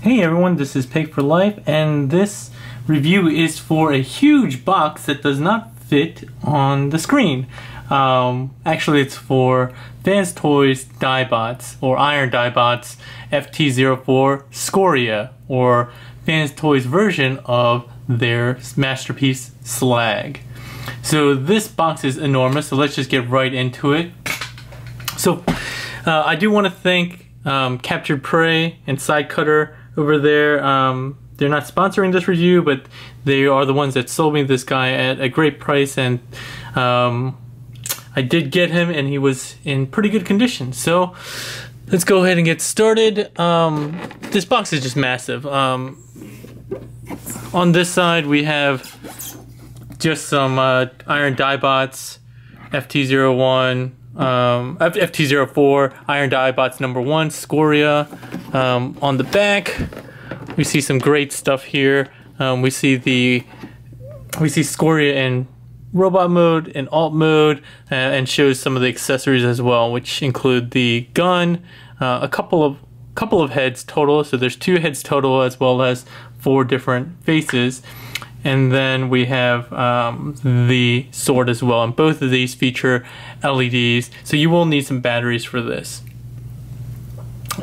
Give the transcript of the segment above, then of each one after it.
Hey everyone, this is Peg for Life, and this review is for a huge box that does not fit on the screen. Actually, it's for Fans Toys Dibots, or Iron Dibots FT-04 Scoria, or Fans Toys version of their Masterpiece Slag. So this box is enormous, so let's just get right into it. So I do want to thank Captured Prey and Side Cutter over there. They're not sponsoring this review, but they are the ones that sold me this guy at a great price, and I did get him and he was in pretty good condition. So let's go ahead and get started. This box is just massive. On this side we have just some Iron Dibots FT-01, FT-04, Iron Dibots #1, Scoria. On the back, we see some great stuff here. We see Scoria in robot mode and alt mode, and shows some of the accessories as well, which include the gun, a couple of heads total. So there's 2 heads total, as well as 4 different faces. And then we have the sword as well, and both of these feature LEDs, so you will need some batteries for this.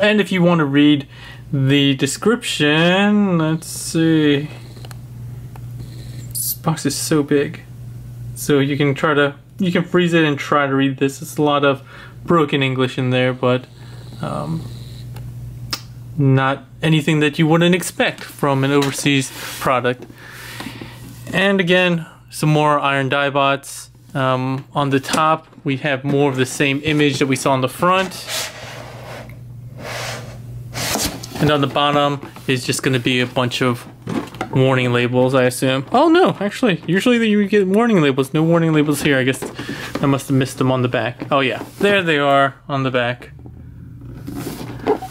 And if you want to read the description, let's see. This box is so big, so you can freeze it and try to read this. It's a lot of broken English in there, but not anything that you wouldn't expect from an overseas product. And again, some more Iron Dibots. On the top, we have more of the same image that we saw on the front. And on the bottom is just going to be a bunch of warning labels, I assume. Oh no, actually, usually you get warning labels. No warning labels here. I guess I must have missed them on the back. Oh yeah, there they are on the back.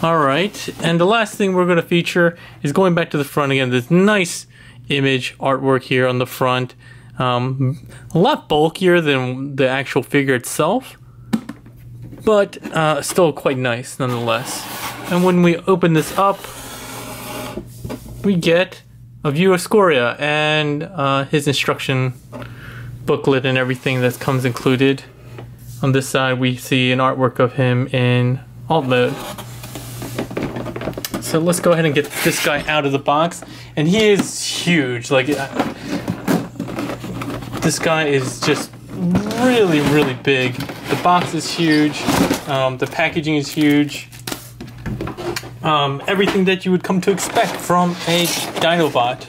Alright, and the last thing we're going to feature is going back to the front again. This nice image artwork here on the front. A lot bulkier than the actual figure itself, but still quite nice nonetheless. And when we open this up, we get a view of Scoria and his instruction booklet and everything that comes included. On this side we see an artwork of him in alt mode. So let's go ahead and get this guy out of the box. And he is huge. Like, this guy is just really, really big. The box is huge. The packaging is huge. Everything that you would come to expect from a Dinobot.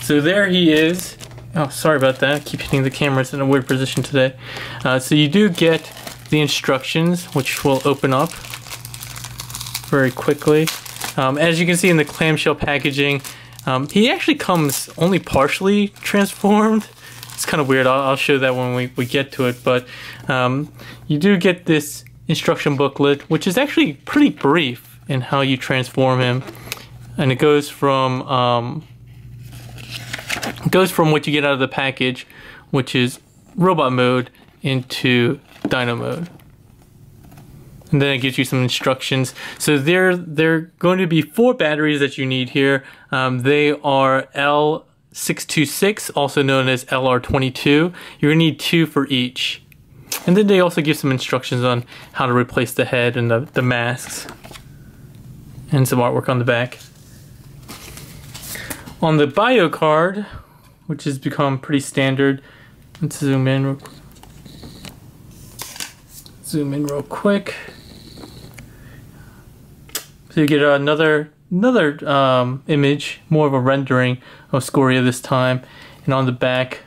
So there he is. Oh, sorry about that. I keep hitting the camera. It's in a weird position today. So you do get the instructions, which will open up very quickly. As you can see in the clamshell packaging, he actually comes only partially transformed. It's kind of weird. I'll show that when we get to it, but you do get this instruction booklet, which is actually pretty brief in how you transform him, and it goes from what you get out of the package, which is robot mode, into Dino mode. And then it gives you some instructions. So there are going to be 4 batteries that you need here. They are L626, also known as LR22. You're going to need 2 for each. And then they also give some instructions on how to replace the head and the masks. And some artwork on the back. On the bio card, which has become pretty standard, let's zoom in real quick. So you get another image, more of a rendering of Scoria this time. And on the back,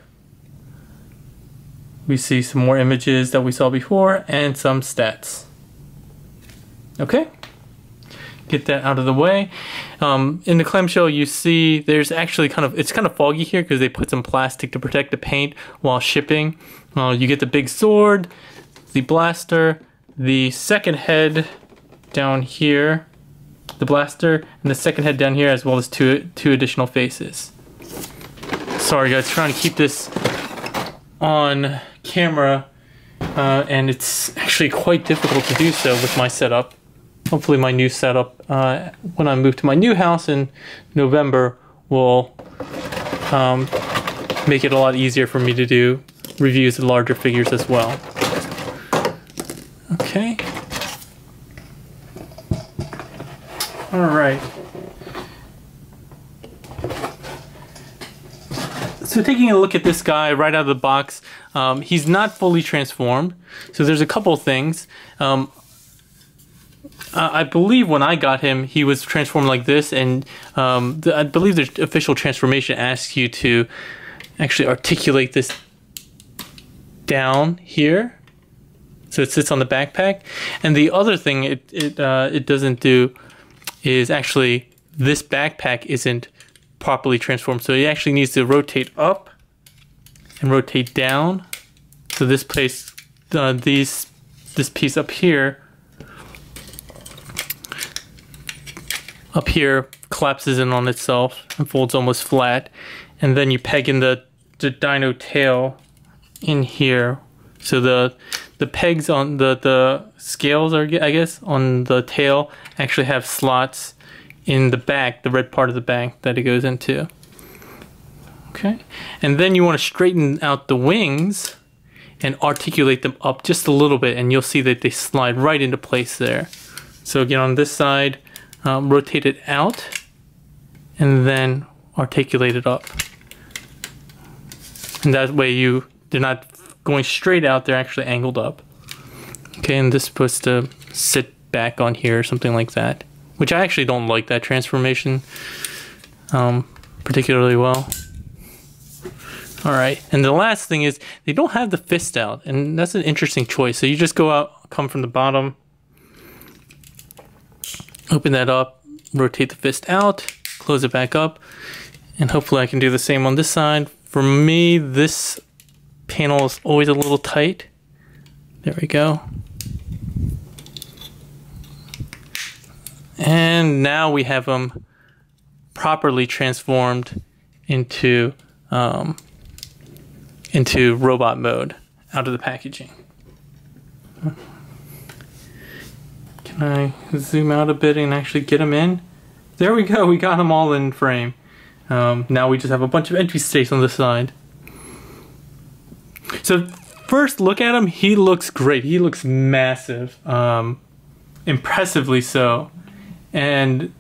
we see some more images that we saw before and some stats. Okay, get that out of the way. In the clamshell, you see there's actually it's kind of foggy here because they put some plastic to protect the paint while shipping. You get the big sword, the blaster, the second head down here, the blaster, and the second head down here, as well as two additional faces. Sorry guys, trying to keep this on camera, and it's actually quite difficult to do so with my setup. hopefully my new setup, when I move to my new house in November, will make it a lot easier for me to do reviews of larger figures as well. Okay. All right. So taking a look at this guy right out of the box, he's not fully transformed. So there's a couple things. I believe when I got him, he was transformed like this, and I believe the official transformation asks you to actually articulate this down here, so it sits on the backpack. And the other thing it doesn't do is actually this backpack isn't properly transformed, so it actually needs to rotate up and rotate down. So this place, this piece up here collapses in on itself and folds almost flat, and then you peg in the dino tail in here. So the pegs on the scales are, I guess, on the tail actually have slots in the back, the red part of the back that it goes into. Okay, and then you want to straighten out the wings and articulate them up just a little bit, and you'll see that they slide right into place there. So again, on this side, rotate it out and then articulate it up, and that way they're not going straight out, they're actually angled up. Okay, and this is supposed to sit back on here or something like that, which I actually don't like that transformation particularly well. All right, and the last thing is they don't have the fist out, and that's an interesting choice. So you just go out, come from the bottom, open that up, rotate the fist out, close it back up, and hopefully I can do the same on this side. For me, this panel is always a little tight. There we go. And now we have them properly transformed into robot mode out of the packaging. Can I zoom out a bit and actually get them in? There we go, we got them all in frame. Now we just have a bunch of empty space on the side. So first look at him, he looks great. He looks massive, impressively so. And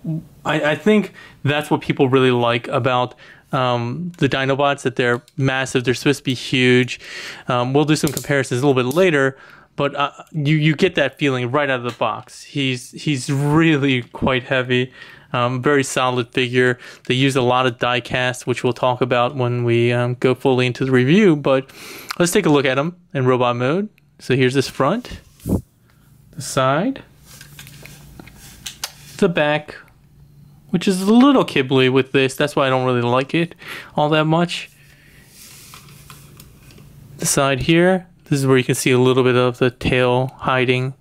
I think that's what people really like about the Dinobots, that they're massive. They're supposed to be huge. We'll do some comparisons a little bit later, but you get that feeling right out of the box. He's really quite heavy. Very solid figure. They use a lot of die cast, which we'll talk about when we go fully into the review, but let's take a look at him in robot mode. So here's this front, the side, the back, which is a little kibbly with this. That's why I don't really like it all that much. The side here, this is where you can see a little bit of the tail hiding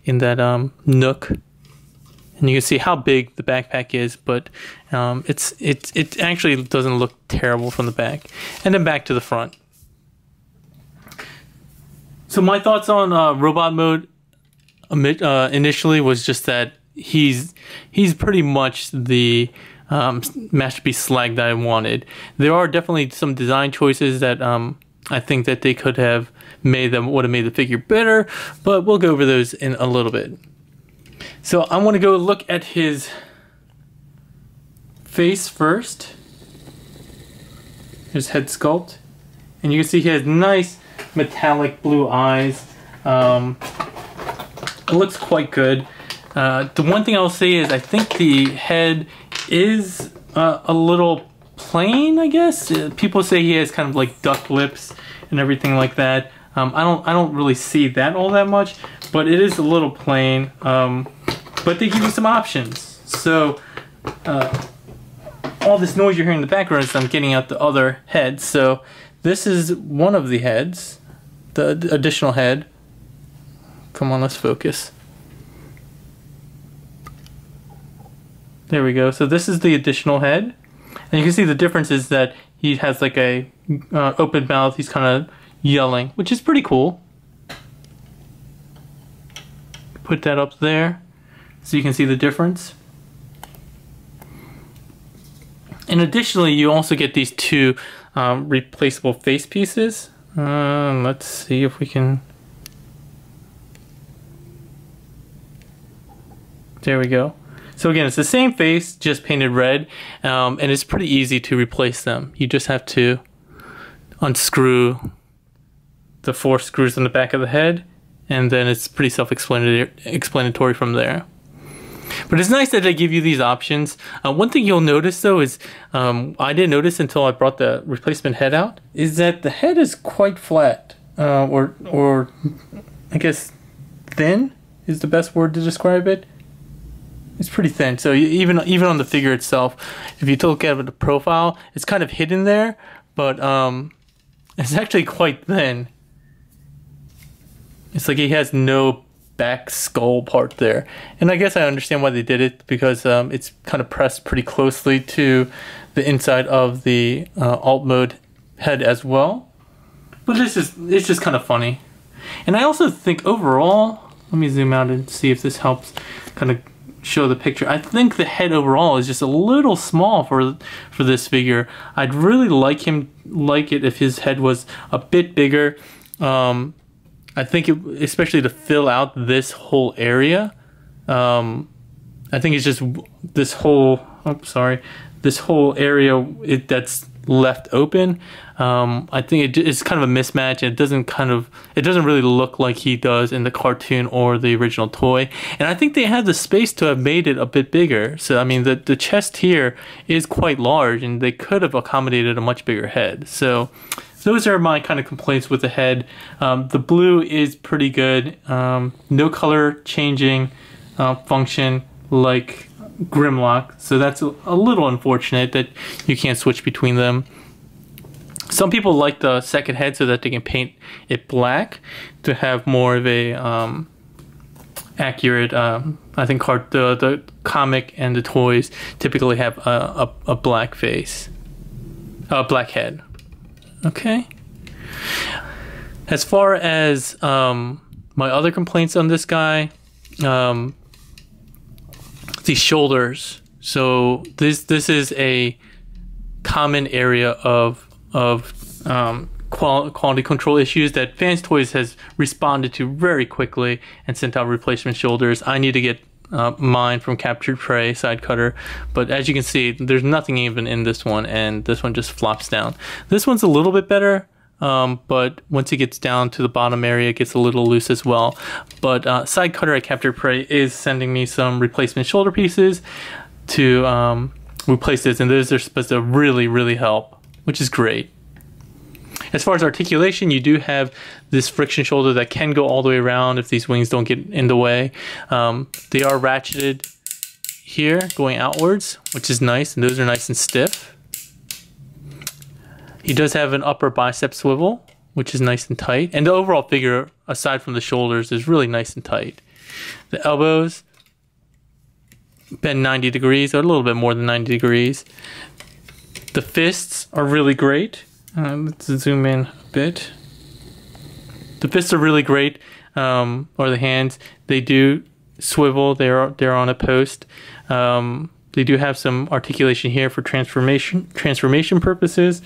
in that nook. And you can see how big the backpack is, but it actually doesn't look terrible from the back. And then back to the front. So my thoughts on robot mode initially was just that he's pretty much the Masterpiece slag that I wanted. There are definitely some design choices that I think that they could have made would have made the figure better, but we'll go over those in a little bit. So I want to go look at his face first. His head sculpt, and you can see he has nice metallic blue eyes. It looks quite good. The one thing I'll say is I think the head is a little plain, I guess. People say he has kind of like duck lips and everything like that. I don't really see that all that much, but it is a little plain. But they give you some options. So all this noise you're hearing in the background is I'm getting out the other head. So this is one of the heads, the additional head. Come on, let's focus. There we go. So this is the additional head. And you can see the difference is that he has like a open mouth. He's kind of yelling, which is pretty cool. Put that up there. so you can see the difference. And additionally, you also get these two replaceable face pieces. Let's see if we can... There we go. So again, it's the same face, just painted red, and it's pretty easy to replace them. You just have to unscrew the 4 screws in the back of the head, and then it's pretty self-explanatory from there. But it's nice that they give you these options. One thing you'll notice though is, I didn't notice until I brought the replacement head out, is that the head is quite flat, or I guess thin is the best word to describe it. It's pretty thin, so even on the figure itself, if you look at the profile, it's kind of hidden there, but it's actually quite thin. It's like he has no back skull part there, and I guess I understand why they did it, because it's kind of pressed pretty closely to the inside of the alt mode head as well. But it's just kind of funny. And I also think overall, let me zoom out and see if this helps kind of show the picture. I think the head overall is just a little small for this figure. I'd really like it if his head was a bit bigger. I think especially to fill out this whole area. I think it's just this whole area that's left open. I think it's kind of a mismatch, and it doesn't really look like he does in the cartoon or the original toy. And I think they had the space to have made it a bit bigger. So I mean, the chest here is quite large, and they could have accommodated a much bigger head. So those are my kind of complaints with the head. The blue is pretty good. No color changing function like Grimlock, so that's a little unfortunate that you can't switch between them. Some people like the second head so that they can paint it black to have more of a accurate. I think the comic and the toys typically have a black face, black head. Okay. As far as my other complaints on this guy, the shoulders. So this is a common area of quality control issues that Fans Toys has responded to very quickly and sent out replacement shoulders. I need to get mine from Captured Prey side cutter, but as you can see, there's nothing even in this one, and this one just flops down. This one's a little bit better, but once it gets down to the bottom area, it gets a little loose as well. But side cutter at Captured Prey is sending me some replacement shoulder pieces to replace this, and those are supposed to really help, which is great. As far as articulation, you do have this friction shoulder that can go all the way around if these wings don't get in the way. They are ratcheted here, going outwards, which is nice, and those are nice and stiff. He does have an upper bicep swivel, which is nice and tight. And the overall figure, aside from the shoulders, is really nice and tight. The elbows bend 90 degrees, or a little bit more than 90 degrees. The fists are really great. Let's zoom in a bit. The fists are really great, or the hands. They do swivel. They're on a post. They do have some articulation here for transformation purposes.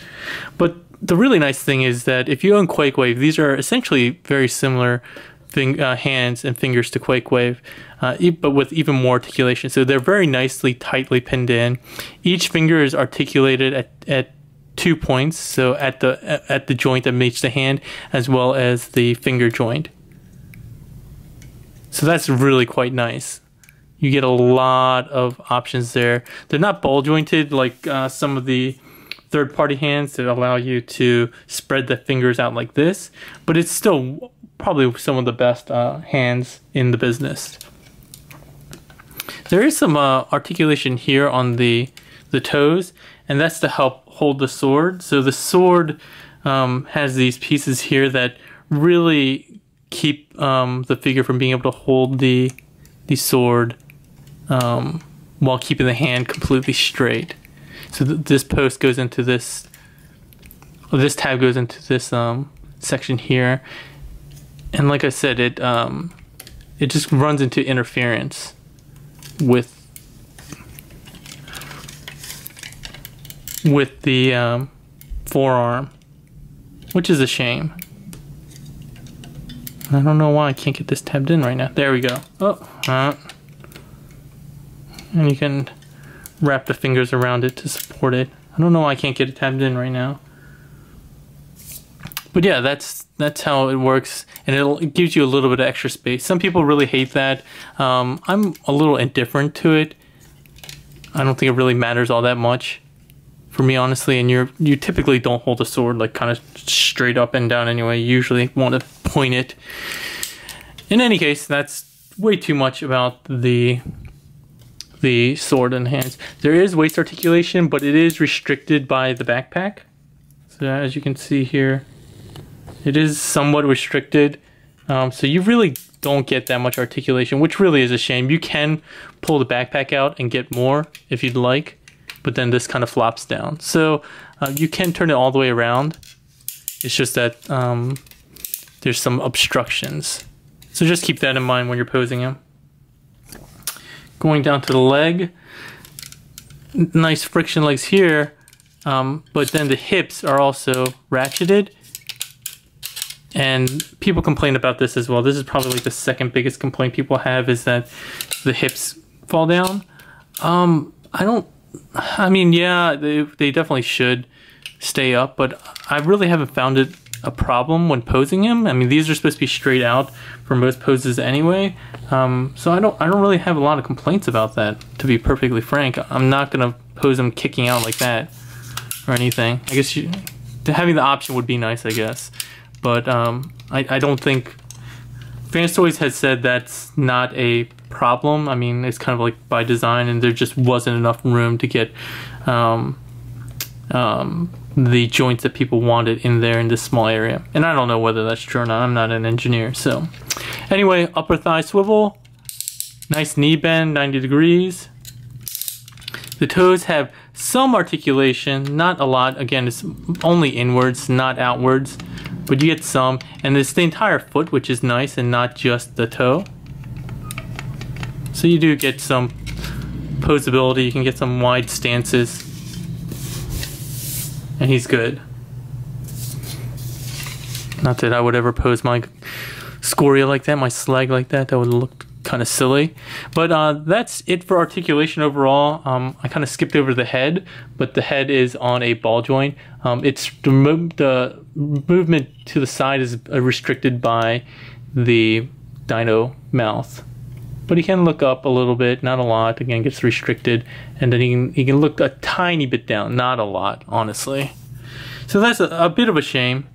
But the really nice thing is that if you own Quakewave, these are essentially very similar hands and fingers to Quakewave, but with even more articulation. So they're very nicely, tightly pinned in. Each finger is articulated at 2 points, so at the joint that meets the hand, as well as the finger joint. So that's really quite nice. You get a lot of options there. They're not ball jointed like some of the third-party hands that allow you to spread the fingers out like this, but it's still probably some of the best hands in the business. There is some articulation here on the toes, and that's to help hold the sword. So the sword has these pieces here that really keep the figure from being able to hold the sword while keeping the hand completely straight. So this post goes into this, or this tab goes into this section here, and like I said, it just runs into interference. with the forearm, which is a shame. I don't know why I can't get this tabbed in right now. There we go. Oh, and you can wrap the fingers around it to support it. I don't know why I can't get it tabbed in right now. But yeah, that's how it works, and it gives you a little bit of extra space. Some people really hate that. I'm a little indifferent to it. I don't think it really matters all that much for me, honestly. And you typically don't hold a sword like kind of straight up and down anyway. You usually want to point it. In any case, that's way too much about the sword and hands. There is waist articulation, but it is restricted by the backpack. So as you can see here, it is somewhat restricted. So you really don't get that much articulation, which really is a shame. You can pull the backpack out and get more if you'd like, but then this kind of flops down. So you can turn it all the way around. It's just that there's some obstructions. So just keep that in mind when you're posing him. Going down to the leg, nice friction legs here, but then the hips are also ratcheted. And people complain about this as well. This is probably like the second biggest complaint people have, is that the hips fall down. I mean, yeah, they definitely should stay up, but I really haven't found it a problem when posing him. I mean, these are supposed to be straight out for most poses anyway. So I don't really have a lot of complaints about that, to be perfectly frank. I'm not gonna pose him kicking out like that or anything. I guess having the option would be nice, I guess. But I don't think Fans Toys has said that's not a problem. I mean, it's kind of like by design, and there just wasn't enough room to get the joints that people wanted in there in this small area. And I don't know whether that's true or not. I'm not an engineer. So anyway, upper thigh swivel, nice knee bend, 90 degrees. The toes have some articulation, not a lot. Again, it's only inwards, not outwards, but you get some. And it's the entire foot, which is nice, and not just the toe. So you do get some posability. You can get some wide stances, and he's good. Not that I would ever pose my Scoria like that, my slag like that. That would look kind of silly. But that's it for articulation overall. I kind of skipped over the head, but the head is on a ball joint. It's the movement to the side is restricted by the Dino mouth. But he can look up a little bit, not a lot. Again, gets restricted, and then he can look a tiny bit down, not a lot, honestly. So that's a bit of a shame.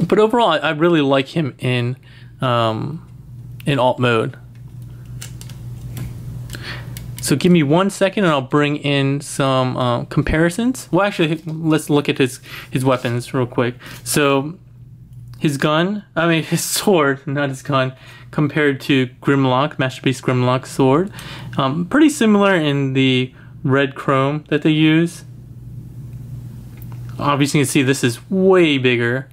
But overall, I really like him in alt mode. So give me 1 second, and I'll bring in some comparisons. Well, actually, let's look at his weapons real quick. So his sword, not his gun, compared to Grimlock, Masterpiece Grimlock sword. Pretty similar in the red chrome that they use. Obviously you can see this is way bigger.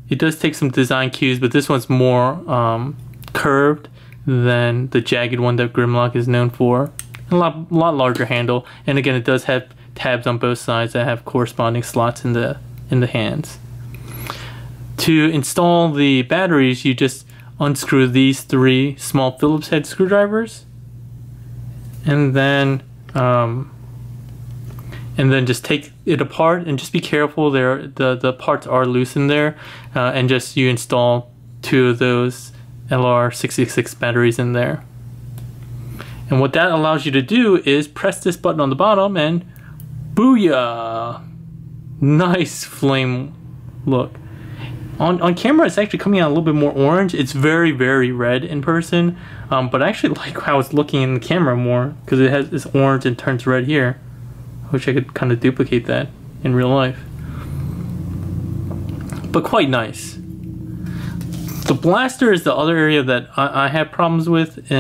It does take some design cues, but this one's more curved than the jagged one that Grimlock is known for. A lot larger handle, and again, it does have tabs on both sides that have corresponding slots in the hands. To install the batteries, you just unscrew these 3 small Phillips head screwdrivers, and then just take it apart, and just be careful. The parts are loose in there, and just you install 2 of those LR66 batteries in there. And what that allows you to do is press this button on the bottom, and booyah! Nice flame look. On camera, it's actually coming out a little bit more orange. It's very, very red in person, but I actually like how it's looking in the camera more, because it has this orange and turns red here. I wish I could kind of duplicate that in real life. But quite nice. The blaster is the other area that I have problems with.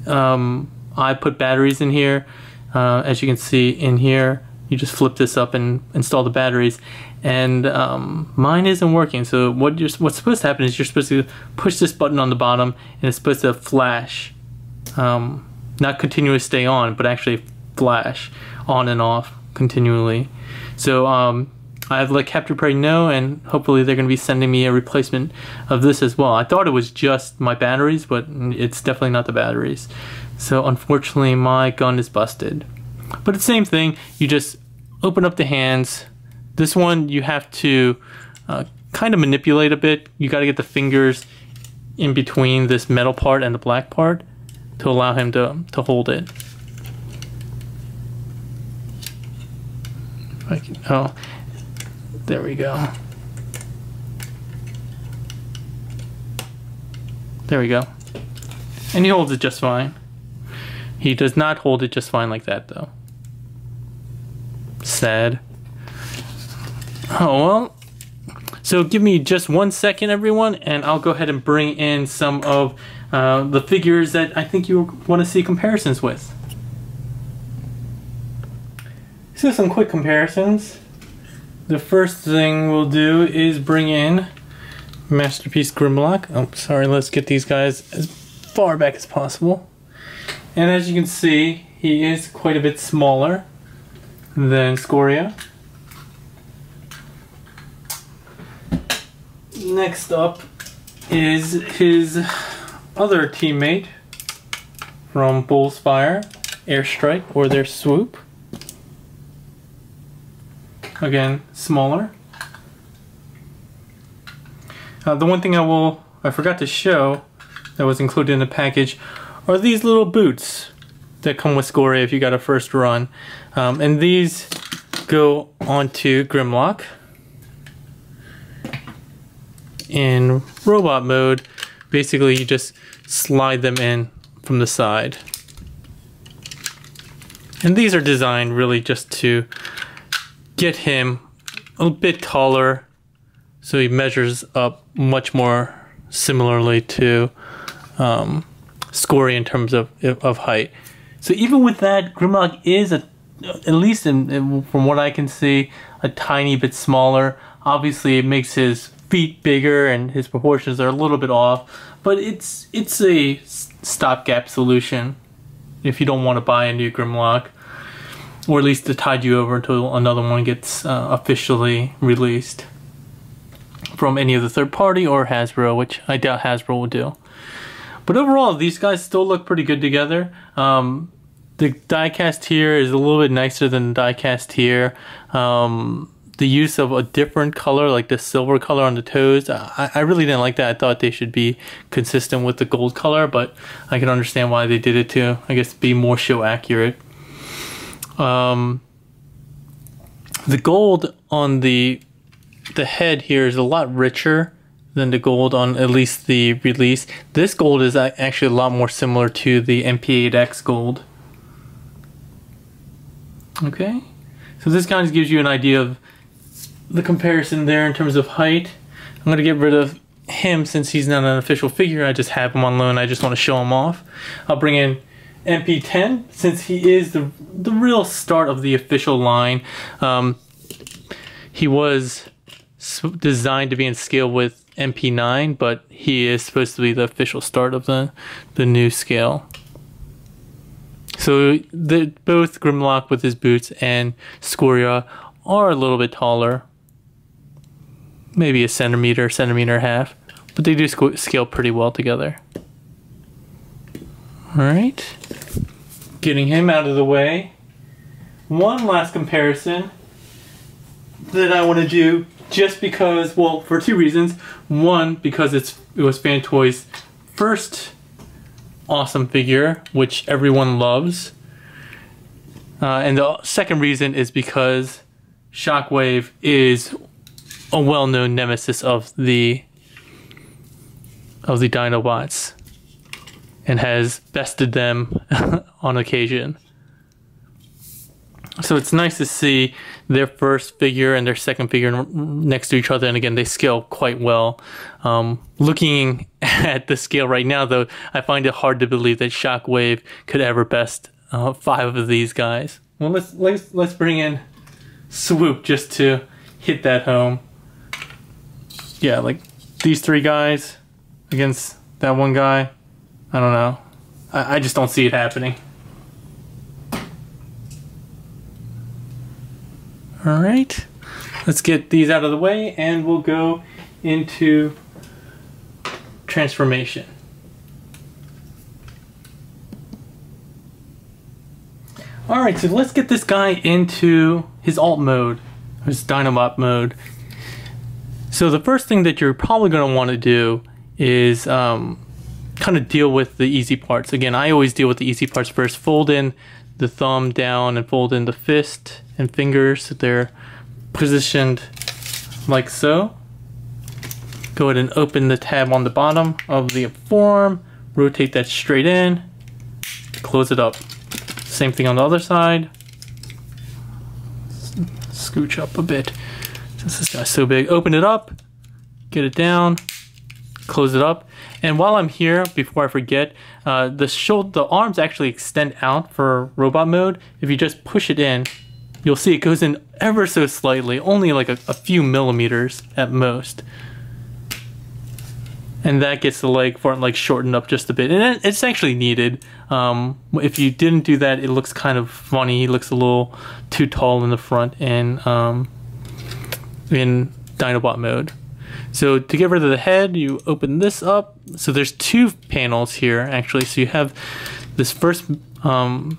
I put batteries in here, as you can see in here, you just flip this up and install the batteries. And mine isn't working. So what's supposed to happen is you're supposed to push this button on the bottom, and it's supposed to flash, not continuously stay on, but actually flash on and off continually. So I've let Captain Prairie know, and hopefully they're going to be sending me a replacement of this as well. I thought it was just my batteries, but it's definitely not the batteries. So unfortunately my gun is busted. But it's the same thing, you just open up the hands. This one you have to kind of manipulate a bit. You got to get the fingers in between this metal part and the black part to allow him to hold it. Oh, there we go. There we go. And he holds it just fine. He does not hold it just fine like that though. Sad. Oh well. So give me just 1 second, everyone, and I'll go ahead and bring in some of the figures that I think you want to see comparisons with. So some quick comparisons. The first thing we'll do is bring in Masterpiece Grimlock. Oh, sorry, let's get these guys as far back as possible. And as you can see, he is quite a bit smaller than Scoria. Next up is his other teammate from Bullsfire, Airstrike, or their Swoop. Again, smaller. The one thing I forgot to show that was included in the package are these little boots that come with Scoria if you got a first run. And these go onto Grimlock. In robot mode, basically you just slide them in from the side. And these are designed really just to get him a bit taller so he measures up much more similarly to Scoria in terms of height. So even with that, Grimlock is, at least from what I can see, a tiny bit smaller. Obviously it makes his feet bigger and his proportions are a little bit off, but it's a stopgap solution if you don't want to buy a new Grimlock, or at least to tide you over until another one gets officially released from any of the third party or Hasbro, which I doubt Hasbro will do. But overall, these guys still look pretty good together. The diecast here is a little bit nicer than the diecast here. The use of a different color, like the silver color on the toes, I really didn't like that. I thought they should be consistent with the gold color, but I can understand why they did it too. I guess be more show accurate. The gold on the head here is a lot richer than the gold on at least the release. This gold is actually a lot more similar to the MP8X gold. Okay, so this kind of gives you an idea of the comparison there in terms of height. I'm going to get rid of him since he's not an official figure. I just have him on loan. I just want to show him off. I'll bring in MP10 since he is the real start of the official line. He was designed to be in scale with MP9, but he is supposed to be the official start of the new scale. So both Grimlock with his boots and Scoria are a little bit taller. Maybe a centimeter and a half, but they do scale pretty well together. Alright, getting him out of the way. One last comparison that I want to do just because, well, for two reasons. One, because it was Fantoy's first awesome figure, which everyone loves. And the second reason is because Shockwave is a well-known nemesis of the Dinobots and has bested them on occasion. So it's nice to see their first figure and their second figure next to each other, and again they scale quite well. Looking at the scale right now though, I find it hard to believe that Shockwave could ever best 5 of these guys. Well, let's bring in swoop just to hit that home. Yeah, like these three guys against that one guy. I don't know. I just don't see it happening. Alright, let's get these out of the way and we'll go into transformation. Alright, so let's get this guy into his alt mode, his Dinobot mode. So the first thing that you're probably going to want to do is kind of deal with the easy parts. Again, I always deal with the easy parts first. Fold in the thumb down and fold in the fist and fingers so they're positioned like so. Go ahead and open the tab on the bottom of the forearm, rotate that straight in, close it up. Same thing on the other side. Scooch up a bit since this guy's so big. Open it up, get it down, close it up. And while I'm here, before I forget, the arms actually extend out for robot mode. If you just push it in, you'll see it goes in ever so slightly, only like a few millimeters at most. And that gets the leg for it like shortened up just a bit. And it's actually needed. If you didn't do that, it looks kind of funny. He looks a little too tall in the front in Dinobot mode. So to get rid of the head, you open this up. So there's two panels here actually. So you have this first chrome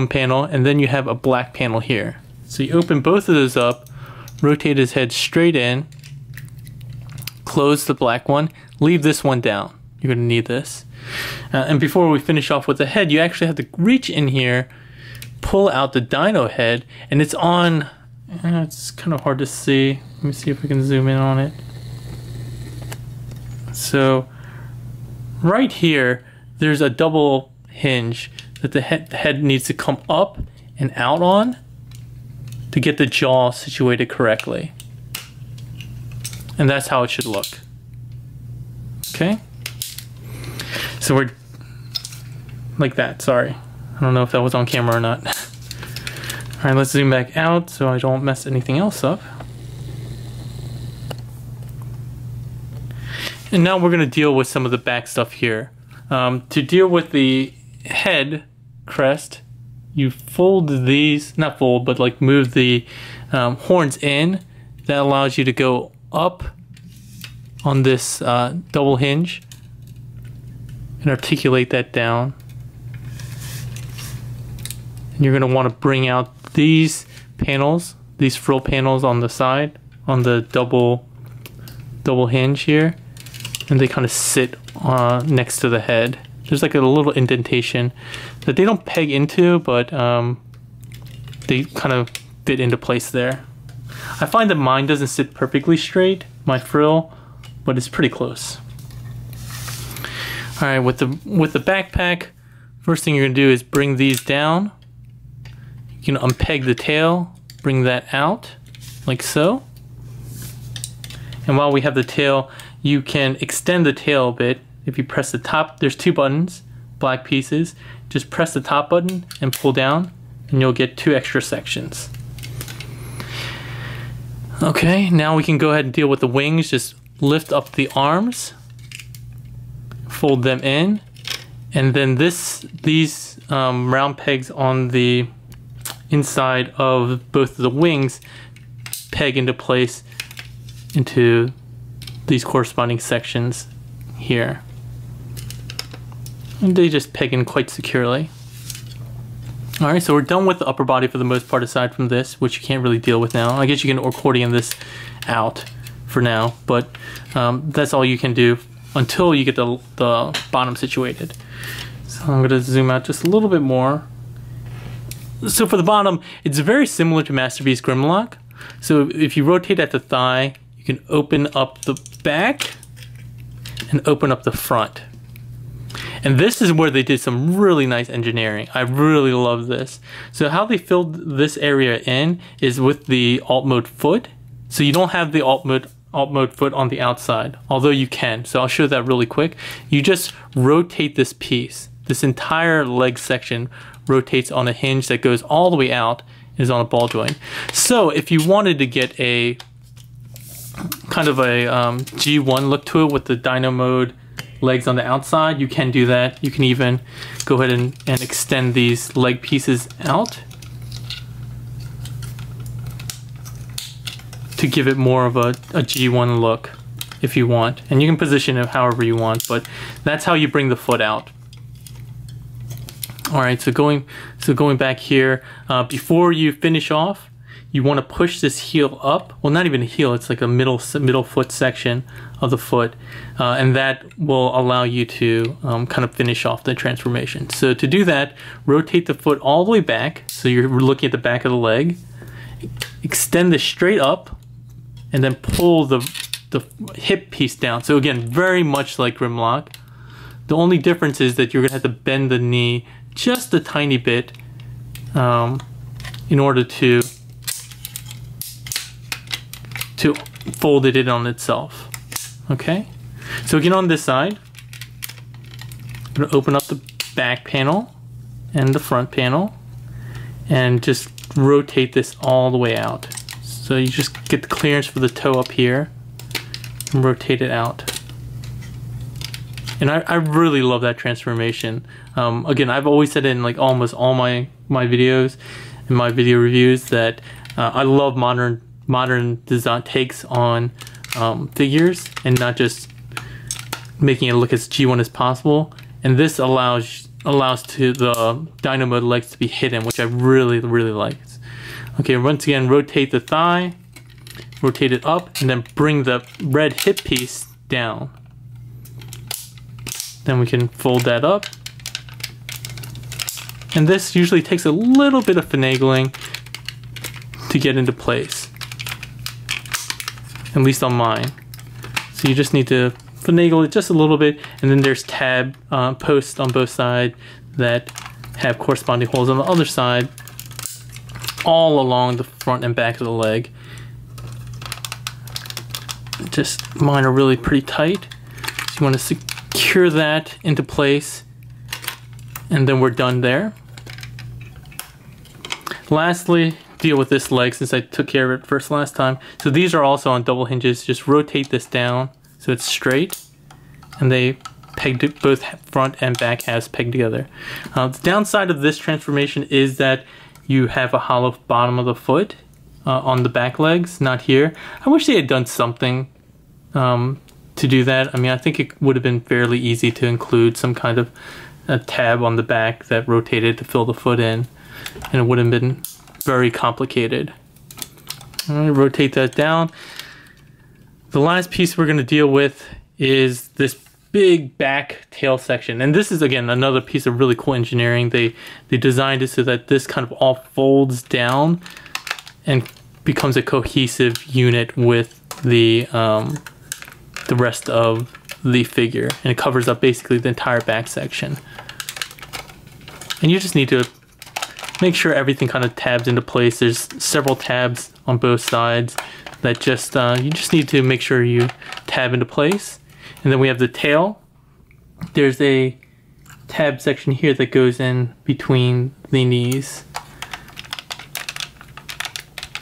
panel and then you have a black panel here. So you open both of those up, rotate his head straight in, close the black one, leave this one down. You're gonna need this. And before we finish off with the head, you actually have to reach in here, pull out the dino head, and it's on, it's kind of hard to see. Let me see if we can zoom in on it. So right here, there's a double hinge that the head needs to come up and out on to get the jaw situated correctly. And that's how it should look. Okay? So we're like that, sorry. I don't know if that was on camera or not. All right, let's zoom back out so I don't mess anything else up. And now we're gonna deal with some of the back stuff here. To deal with the head crest, you fold these, not fold, but like move the horns in. That allows you to go up on this double hinge and articulate that down. And you're gonna wanna bring out these panels, these frill panels on the side, on the double hinge here. And they kind of sit next to the head. There's like a little indentation that they don't peg into, but they kind of fit into place there. I find that mine doesn't sit perfectly straight, my frill, but it's pretty close. All right, with the backpack, first thing you're gonna do is bring these down. You can unpeg the tail, bring that out, like so. And while we have the tail, you can extend the tail a bit. If you press the top, there's two buttons, black pieces. Just press the top button and pull down, and you'll get 2 extra sections. Okay, now we can go ahead and deal with the wings. Just lift up the arms, fold them in, and then these round pegs on the inside of both of the wings peg into place into these corresponding sections here. And they just peg in quite securely. Alright, so we're done with the upper body for the most part aside from this, which you can't really deal with now. I guess you can accordion this out for now, but that's all you can do until you get the bottom situated. So I'm going to zoom out just a little bit more. So for the bottom, it's very similar to Masterpiece Grimlock. So if you rotate at the thigh, you can open up the back and open up the front. And this is where they did some really nice engineering. I really love this. So how they filled this area in is with the alt mode foot. So you don't have the alt mode foot on the outside, although you can. So I'll show that really quick. You just rotate this piece. This entire leg section rotates on a hinge that goes all the way out, is on a ball joint. So if you wanted to get a kind of a G1 look to it with the Dino mode legs on the outside, you can do that. You can even go ahead and extend these leg pieces out to give it more of a G1 look if you want. And you can position it however you want, but that's how you bring the foot out. Alright, so going back here, before you finish off, you want to push this heel up. Well, not even a heel, it's like a middle foot section of the foot. And that will allow you to kind of finish off the transformation. So to do that, rotate the foot all the way back. So you're looking at the back of the leg. Extend this straight up and then pull the hip piece down. So again, very much like Grimlock. The only difference is that you're gonna have to bend the knee just a tiny bit in order to fold it in on itself. Okay, so again on this side, I'm gonna open up the back panel and the front panel and just rotate this all the way out. So you just get the clearance for the toe up here and rotate it out. And I really love that transformation. Again, I've always said in like almost all my videos and my video reviews that I love modern design takes on figures and not just making it look as G1 as possible. And this allows to the Dino mode legs to be hidden, which I really like. Okay, once again, rotate the thigh, rotate it up, and then bring the red hip piece down. Then we can fold that up. And this usually takes a little bit of finagling to get into place. At least on mine. So you just need to finagle it just a little bit, and then there's tab posts on both sides that have corresponding holes on the other side all along the front and back of the leg. Just mine are really pretty tight. So you want to secure that into place, and then we're done there. Lastly, deal with this leg since I took care of it first last time. So these are also on double hinges. Just rotate this down so it's straight, and they pegged both front and back halves pegged together. The downside of this transformation is that you have a hollow bottom of the foot on the back legs, not here. I wish they had done something to do that. I mean, I think it would have been fairly easy to include some kind of a tab on the back that rotated to fill the foot in, and it would have been very complicated. All right, rotate that down. The last piece we're going to deal with is this big back tail section, and this is again another piece of really cool engineering. They designed it so that this kind of all folds down and becomes a cohesive unit with the rest of the figure, and it covers up basically the entire back section. And you just need to make sure everything kind of tabs into place. There's several tabs on both sides that just you just need to make sure you tab into place. And then we have the tail. There's a tab section here that goes in between the knees.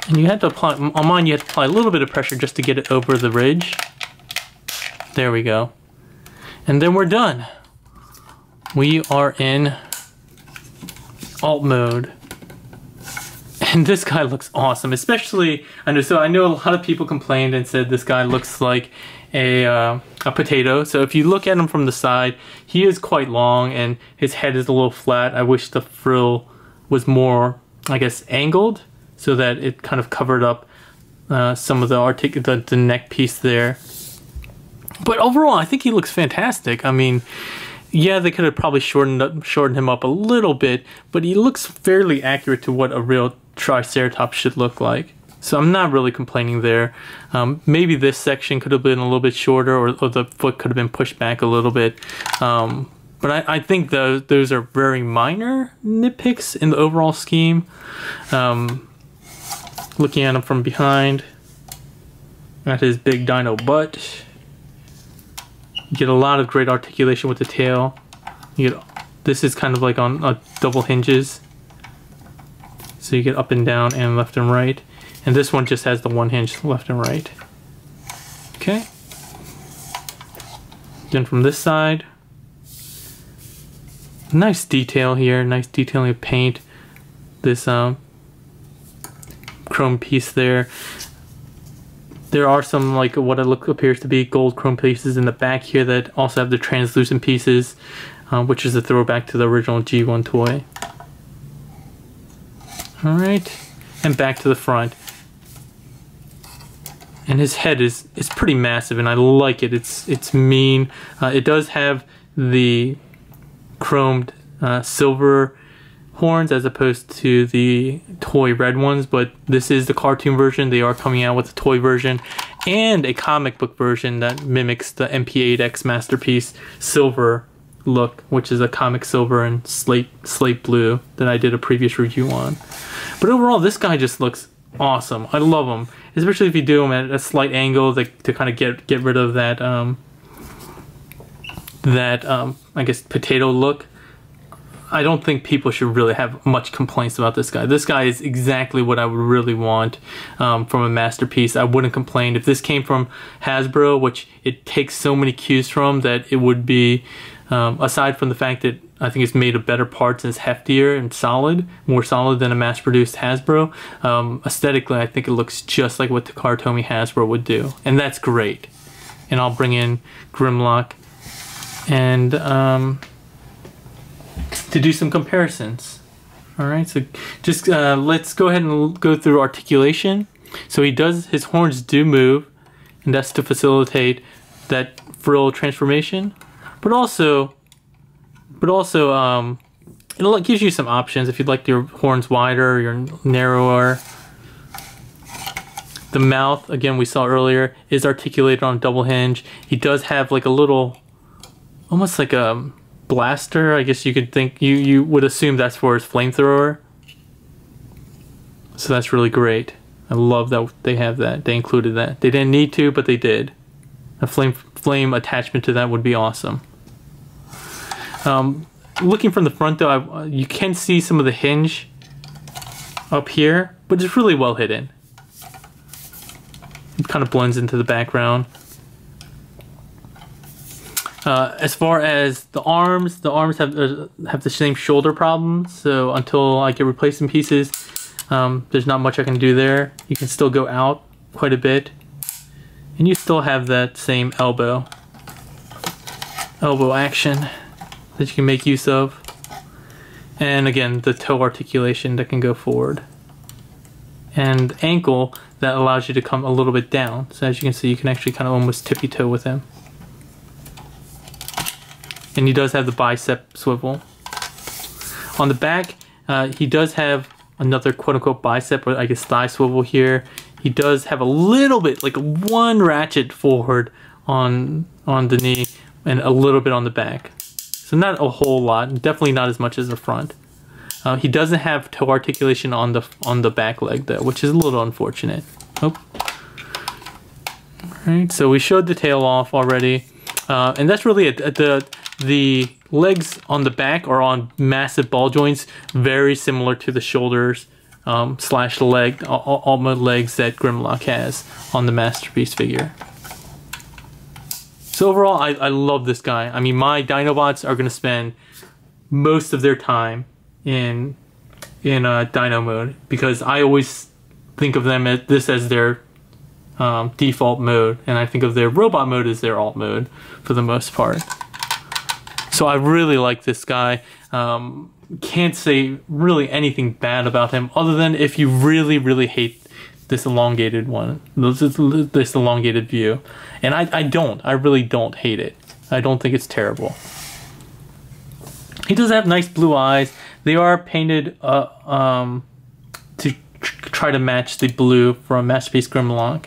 And you have to apply, on mine you have to apply a little bit of pressure just to get it over the ridge. There we go. And then we're done. We are in alt mode. And this guy looks awesome, especially, I know a lot of people complained and said this guy looks like a potato. So if you look at him from the side, he is quite long and his head is a little flat. I wish the frill was more, I guess, angled so that it kind of covered up some of the neck piece there. But overall, I think he looks fantastic. I mean, yeah, they could have probably shortened him up a little bit, but he looks fairly accurate to what a real Triceratops should look like. So I'm not really complaining there. Maybe this section could have been a little bit shorter, or the foot could have been pushed back a little bit. But I think those are very minor nitpicks in the overall scheme. Looking at him from behind, at his big dino butt, you get a lot of great articulation with the tail. This is kind of like on double hinges. So you get up and down and left and right. And this one just has the one hinge left and right. Okay. Then from this side, nice detail here, nice detailing of paint. This chrome piece there. There are some, like, what appears to be gold chrome pieces in the back here that also have the translucent pieces, which is a throwback to the original G1 toy. Alright, and back to the front. And his head is pretty massive, and I like it. It's mean. It does have the chromed silver horns as opposed to the toy red ones, but this is the cartoon version. They are coming out with a toy version and a comic book version that mimics the MP8X Masterpiece silver look, which is a comic silver and slate blue that I did a previous review on. But overall, this guy just looks awesome. I love him, especially if you do him at a slight angle to kind of get rid of that I guess potato look. I don't think people should really have much complaints about this guy. This guy is exactly what I would really want from a Masterpiece. I wouldn't complain. If this came from Hasbro, which it takes so many cues from, that it would be, aside from the fact that I think it's made of better parts and it's heftier and solid, more solid than a mass-produced Hasbro, aesthetically I think it looks just like what the Takara Hasbro would do. And that's great. And I'll bring in Grimlock and to do some comparisons. Alright, so just let's go ahead and go through articulation. So his horns do move, and that's to facilitate that frill transformation. But also it gives you some options if you'd like your horns wider, your narrower. The mouth, again, we saw earlier, is articulated on a double hinge. He does have like a little, almost like a blaster, I guess you could think, you would assume that's for his flamethrower. So that's really great. I love that they have that. They included that. They didn't need to, but they did. A flame attachment to that would be awesome. Looking from the front though, you can see some of the hinge up here, but it's really well hidden. It kind of blends into the background. As far as the arms have the same shoulder problems, so until I get replacement pieces, there's not much I can do there. You can still go out quite a bit, and you still have that same elbow action that you can make use of, and again the toe articulation that can go forward, and ankle that allows you to come a little bit down. So as you can see, you can actually kind of almost tippy toe with him. And he does have the bicep swivel. On the back, he does have another quote-unquote bicep, or I guess thigh swivel here. He does have a little bit, like one ratchet forward on the knee, and a little bit on the back. So not a whole lot, definitely not as much as the front. He doesn't have toe articulation on the back leg though, which is a little unfortunate. Oh. Alright, so we showed the tail off already. And that's really it. The legs on the back are on massive ball joints, very similar to the shoulders slash leg, all my legs that Grimlock has on the Masterpiece figure. So overall, I love this guy. I mean, my Dinobots are going to spend most of their time in Dino mode, because I always think of them as their default mode, and I think of their robot mode as their alt mode for the most part. So I really like this guy. Can't say really anything bad about him, other than if you really hate this elongated one, this elongated view. And I really don't hate it. I don't think it's terrible. He does have nice blue eyes. They are painted to try to match the blue from Masterpiece Grimlock.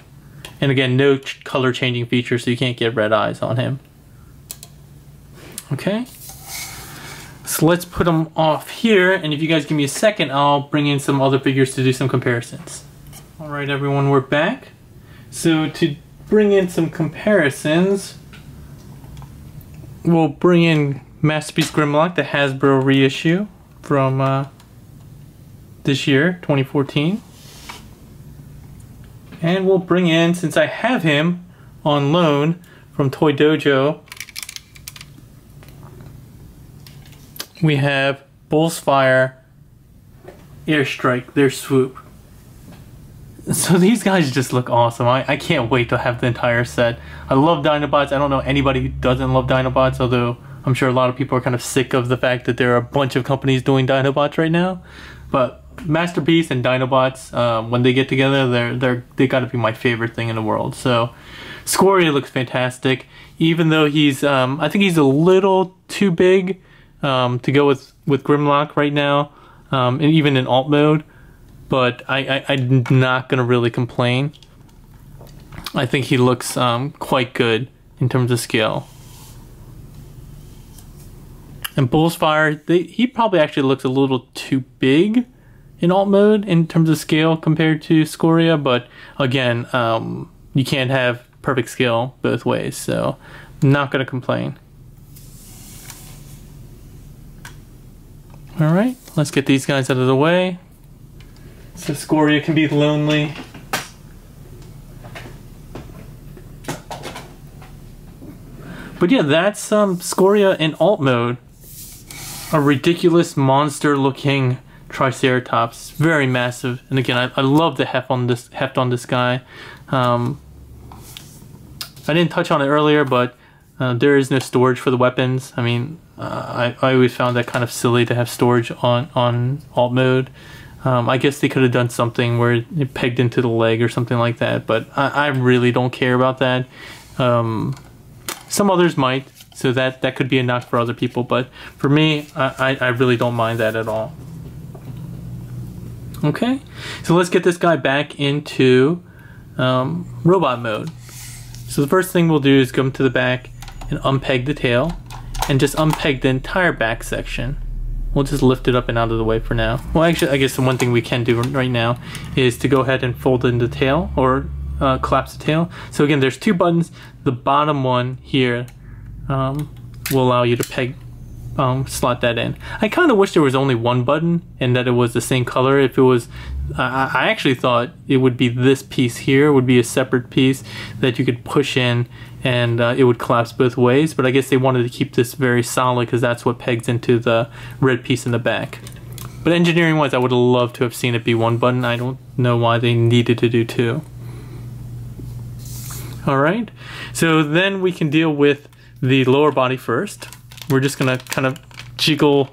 And again, no color changing feature, so you can't get red eyes on him. Okay, so let's put them off here, and if you guys give me a second, I'll bring in some other figures to do some comparisons. Alright everyone, we're back. So to bring in some comparisons, we'll bring in Masterpiece Grimlock, the Hasbro reissue from this year, 2014. And we'll bring in, since I have him on loan from Toy Dojo, we have Bullsfire, Airstrike, their Swoop. So these guys just look awesome. I can't wait to have the entire set. I love Dinobots. I don't know anybody who doesn't love Dinobots, although I'm sure a lot of people are kind of sick of the fact that there are a bunch of companies doing Dinobots right now. But Masterpiece and Dinobots, when they get together, they gotta be my favorite thing in the world. So Scoria looks fantastic, even though he's, I think he's a little too big to go with Grimlock right now, and even in alt mode. But I'm not gonna really complain. I think he looks quite good in terms of scale. And Bullsfire, he probably actually looks a little too big in alt mode in terms of scale compared to Scoria, but again, you can't have perfect scale both ways, so I'm not gonna complain. All right, let's get these guys out of the way. So Scoria can be lonely. But yeah, that's Scoria in alt mode. A ridiculous monster looking Triceratops, very massive. And again, I love the heft on this guy. I didn't touch on it earlier, but there is no storage for the weapons. I mean, I always found that kind of silly to have storage on alt mode. I guess they could have done something where it pegged into the leg or something like that, but I really don't care about that. Some others might, so that could be a knock for other people, but for me, I really don't mind that at all. Okay, so let's get this guy back into robot mode. So the first thing we'll do is come to the back and unpeg the tail, and just unpeg the entire back section. We'll just lift it up and out of the way for now. Well, actually, I guess the one thing we can do right now is to go ahead and fold in the tail, or collapse the tail. So again, there's two buttons. The bottom one here will allow you to peg, slot that in. I kind of wish there was only one button and that it was the same color. If it was, I actually thought it would be this piece here, would be a separate piece that you could push in and it would collapse both ways, but I guess they wanted to keep this very solid because that's what pegs into the red piece in the back. But engineering wise, I would have loved to have seen it be one button. I don't know why they needed to do two. Alright, so then we can deal with the lower body first. We're just gonna kind of jiggle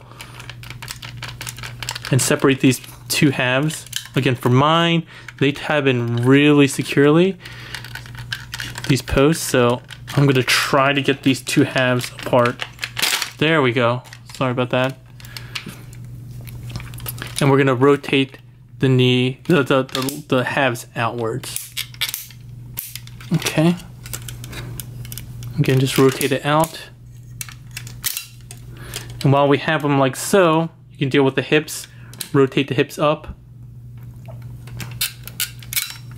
and separate these two halves. Again, for mine, they tab in really securely, these posts, so I'm gonna try to get these two halves apart. There we go. Sorry about that. And we're gonna rotate the knee, the halves outwards. Okay. Again, just rotate it out. And while we have them like so, you can deal with the hips, rotate the hips up.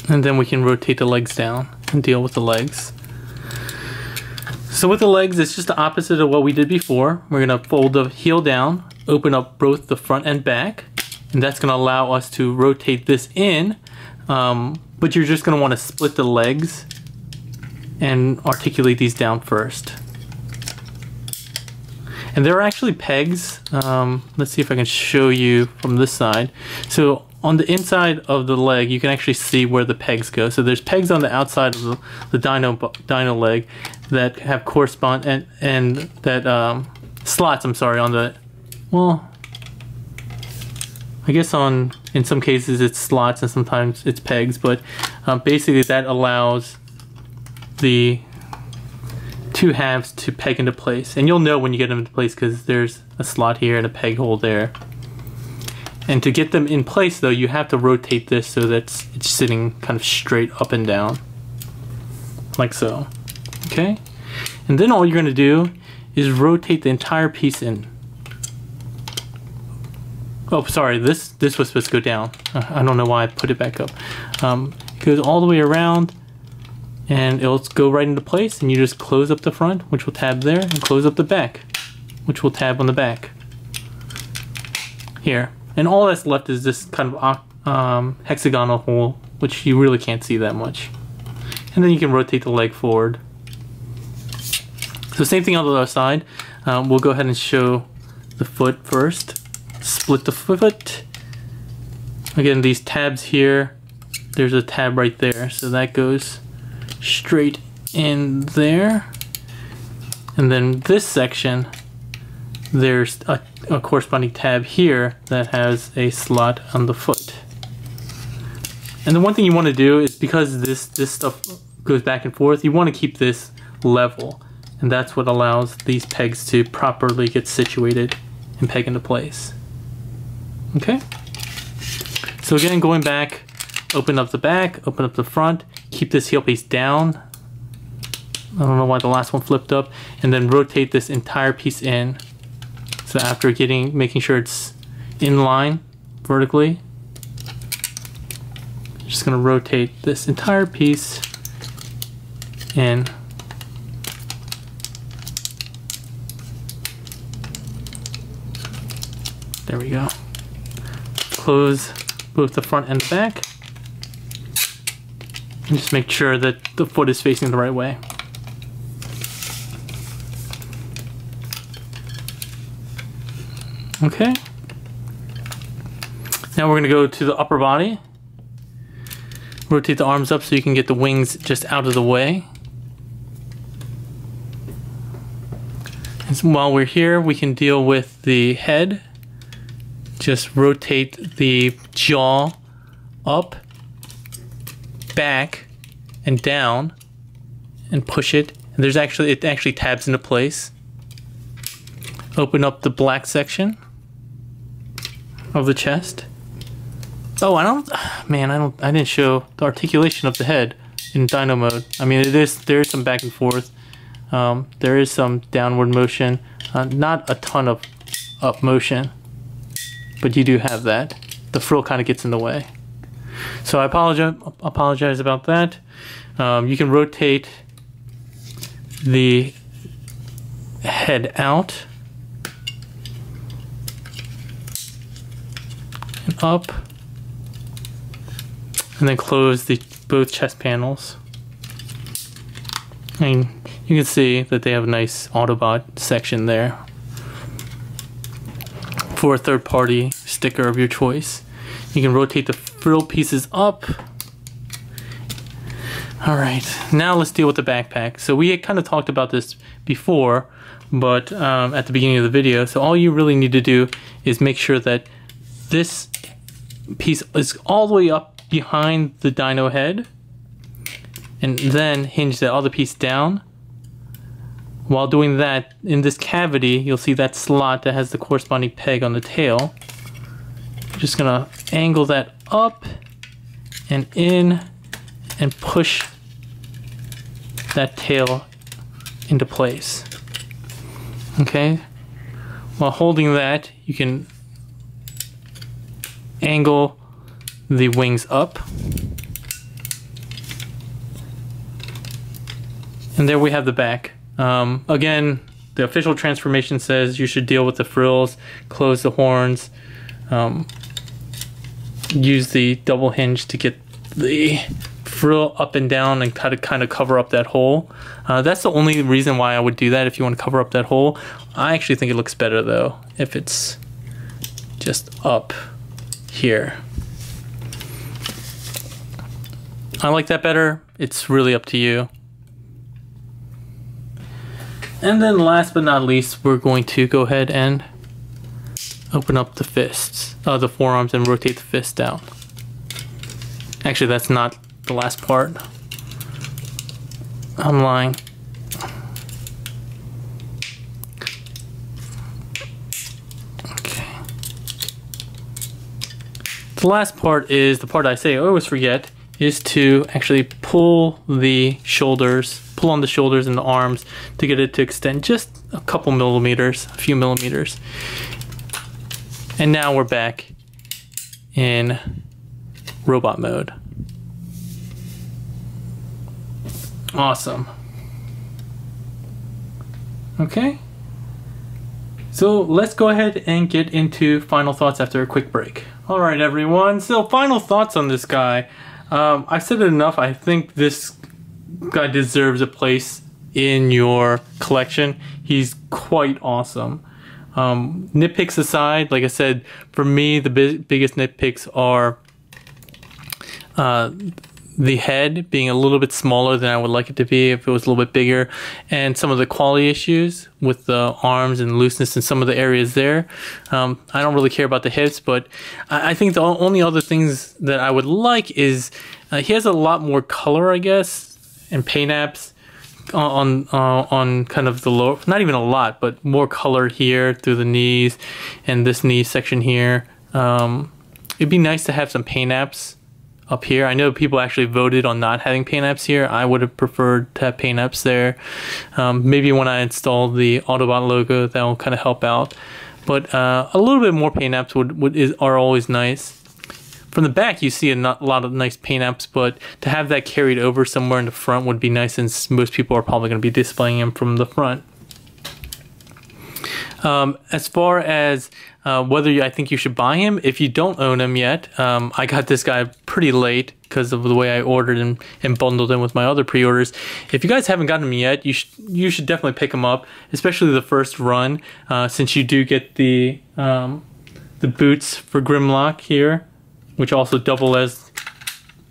And then we can rotate the legs down and deal with the legs. So with the legs, it's just the opposite of what we did before. We're gonna fold the heel down, open up both the front and back, and that's gonna allow us to rotate this in, but you're just gonna wanna split the legs and articulate these down first. And there are actually pegs. Let's see if I can show you from this side. So on the inside of the leg, you can actually see where the pegs go. So there's pegs on the outside of the dino leg that have correspond and that slots. I'm sorry, on the, well, I guess in some cases it's slots and sometimes it's pegs, but basically that allows the two halves to peg into place, and you'll know when you get them into place because there's a slot here and a peg hole there. And to get them in place though, you have to rotate this so that it's sitting kind of straight up and down, like so. Okay, and then all you're going to do is rotate the entire piece in. Oh, sorry, this was supposed to go down. I don't know why I put it back up. It goes all the way around, and it'll go right into place, and you just close up the front, which will tab there, and close up the back, which will tab on the back. Here, And all that's left is this kind of hexagonal hole, which you really can't see that much. And then you can rotate the leg forward. So same thing on the other side. We'll go ahead and show the foot first. Split the foot. Again, these tabs here, there's a tab right there, so that goes straight in there. And then this section, there's a corresponding tab here that has a slot on the foot. And the one thing you want to do is, because this stuff goes back and forth, you want to keep this level. And that's what allows these pegs to properly get situated and peg into place. Okay? So again, going back, open up the back, open up the front, keep this heel piece down. I don't know why the last one flipped up. And then rotate this entire piece in. So after making sure it's in line vertically, just gonna rotate this entire piece in. There we go. Close both the front and the back. And just make sure that the foot is facing the right way. Okay. Now we're going to go to the upper body. Rotate the arms up so you can get the wings just out of the way. And so while we're here, we can deal with the head. Just rotate the jaw up, back, and down, and push it. And it actually tabs into place. Open up the black section of the chest. Oh, I didn't show the articulation of the head in Dino mode. I mean, there is some back and forth. There is some downward motion, not a ton of up motion. But you do have that. The frill kind of gets in the way. So I apologize about that. You can rotate the head out and up, and then close both chest panels. And you can see that they have a nice Autobot section there for a third-party sticker of your choice. You can rotate the frill pieces up. Alright, now let's deal with the backpack. So we had kind of talked about this before, but at the beginning of the video. So all you really need to do is make sure that this piece is all the way up behind the dino head, and then hinge the other piece down. While doing that, in this cavity, you'll see that slot that has the corresponding peg on the tail. I'm just gonna angle that up and in and push that tail into place. Okay? While holding that, you can angle the wings up. And there we have the back. Again, the official transformation says you should deal with the frills, close the horns, use the double hinge to get the frill up and down and kind of cover up that hole. That's the only reason why I would do that, if you want to cover up that hole. I actually think it looks better though if it's just up here. I like that better. It's really up to you. And then last but not least, we're going to go ahead and open up the fists, the forearms, and rotate the fist down. Actually, that's not the last part. I'm lying. Okay. The last part is the part I always forget, is to actually pull the shoulders, pull on the shoulders and the arms to get it to extend just a couple millimeters, a few millimeters. And now we're back in robot mode. Awesome. Okay. So let's go ahead and get into final thoughts after a quick break. Alright everyone, so final thoughts on this guy. I've said it enough. I think this guy deserves a place in your collection. He's quite awesome. Nitpicks aside, like I said, for me the biggest nitpicks are the head being a little bit smaller than I would like it to be if it was a little bit bigger, and some of the quality issues with the arms and looseness in some of the areas there. I don't really care about the hips, but I think the only other things that I would like is he has a lot more color, I guess, and paint apps on kind of the lower, not even a lot, but more color here through the knees and this knee section here. It'd be nice to have some paint apps up here. I know people actually voted on not having paint apps here. I would have preferred to have paint apps there. Maybe when I install the Autobot logo, that will kind of help out. But a little bit more paint apps are always nice. From the back, you see a lot of nice paint apps, but to have that carried over somewhere in the front would be nice, since most people are probably going to be displaying them from the front. As far as whether I think you should buy him, if you don't own him yet, I got this guy pretty late because of the way I ordered him and bundled him with my other pre-orders. If you guys haven't gotten him yet, you should definitely pick him up, especially the first run, since you do get the boots for Grimlock here, which also double as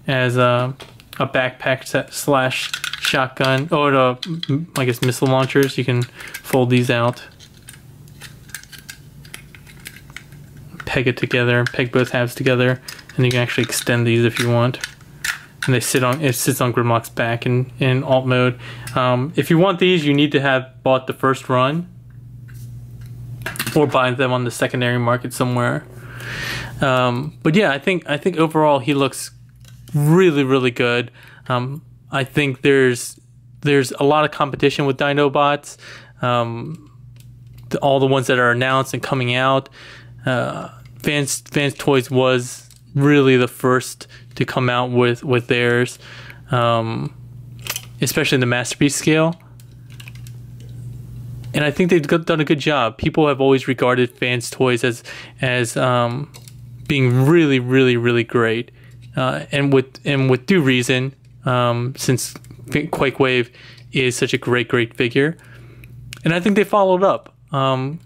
a backpack slash shotgun, or I guess missile launchers. You can fold these out, peg it together, peg both halves together, and you can actually extend these if you want. And it sits on Grimlock's back in alt mode. If you want these, you need to have bought the first run or buy them on the secondary market somewhere. But yeah, I think overall he looks really, really good. I think there's a lot of competition with Dinobots. All the ones that are announced and coming out. Fans Toys was really the first to come out with theirs, especially in the Masterpiece scale. And I think they've done a good job. People have always regarded Fans Toys as being really, really, really great, and with due reason, since Quakewave is such a great figure. And I think they followed up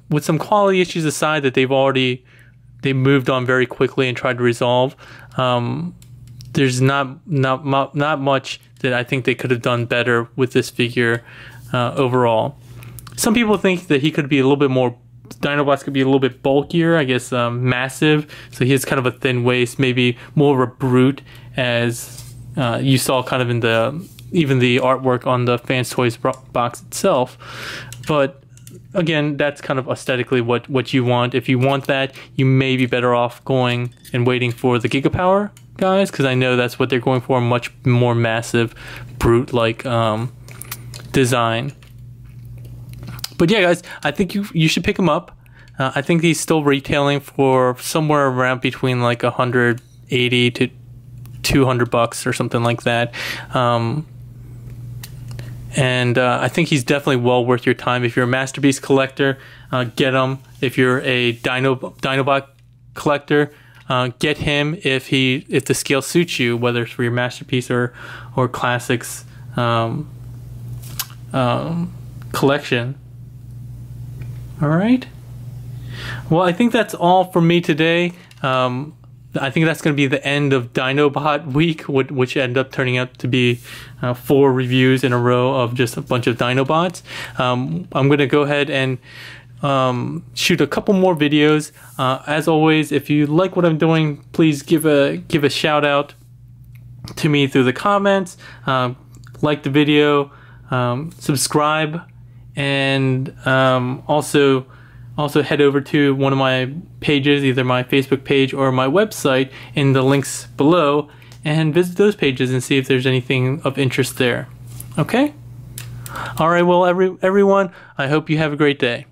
with some quality issues aside that they moved on very quickly and tried to resolve. There's not much that I think they could have done better with this figure overall. Some people think that he could be a little bit more, Dinobots could be a little bit bulkier, I guess massive, so he has kind of a thin waist, maybe more of a brute, as you saw kind of in even the artwork on the Fans Toys box itself. But again, that's kind of aesthetically what you want. If you want that, you may be better off going and waiting for the Gigapower guys, because I know that's what they're going for, a much more massive, brute-like design. But yeah, guys, I think you should pick him up. I think he's still retailing for somewhere around between like 180 to 200 bucks or something like that. And I think he's definitely well worth your time. If you're a Masterpiece collector, get him. If you're a Dinobot collector, get him if the scale suits you, whether it's for your Masterpiece or Classics collection. All right. Well, I think that's all for me today. I think that's going to be the end of Dinobot week, which ended up turning out to be 4 reviews in a row of just a bunch of Dinobots. I'm going to go ahead and shoot a couple more videos. As always, if you like what I'm doing, please give a shout out to me through the comments. Like the video, subscribe, and also head over to one of my pages, either my Facebook page or my website, in the links below, and visit those pages and see if there's anything of interest there. Okay? Alright, well everyone, I hope you have a great day.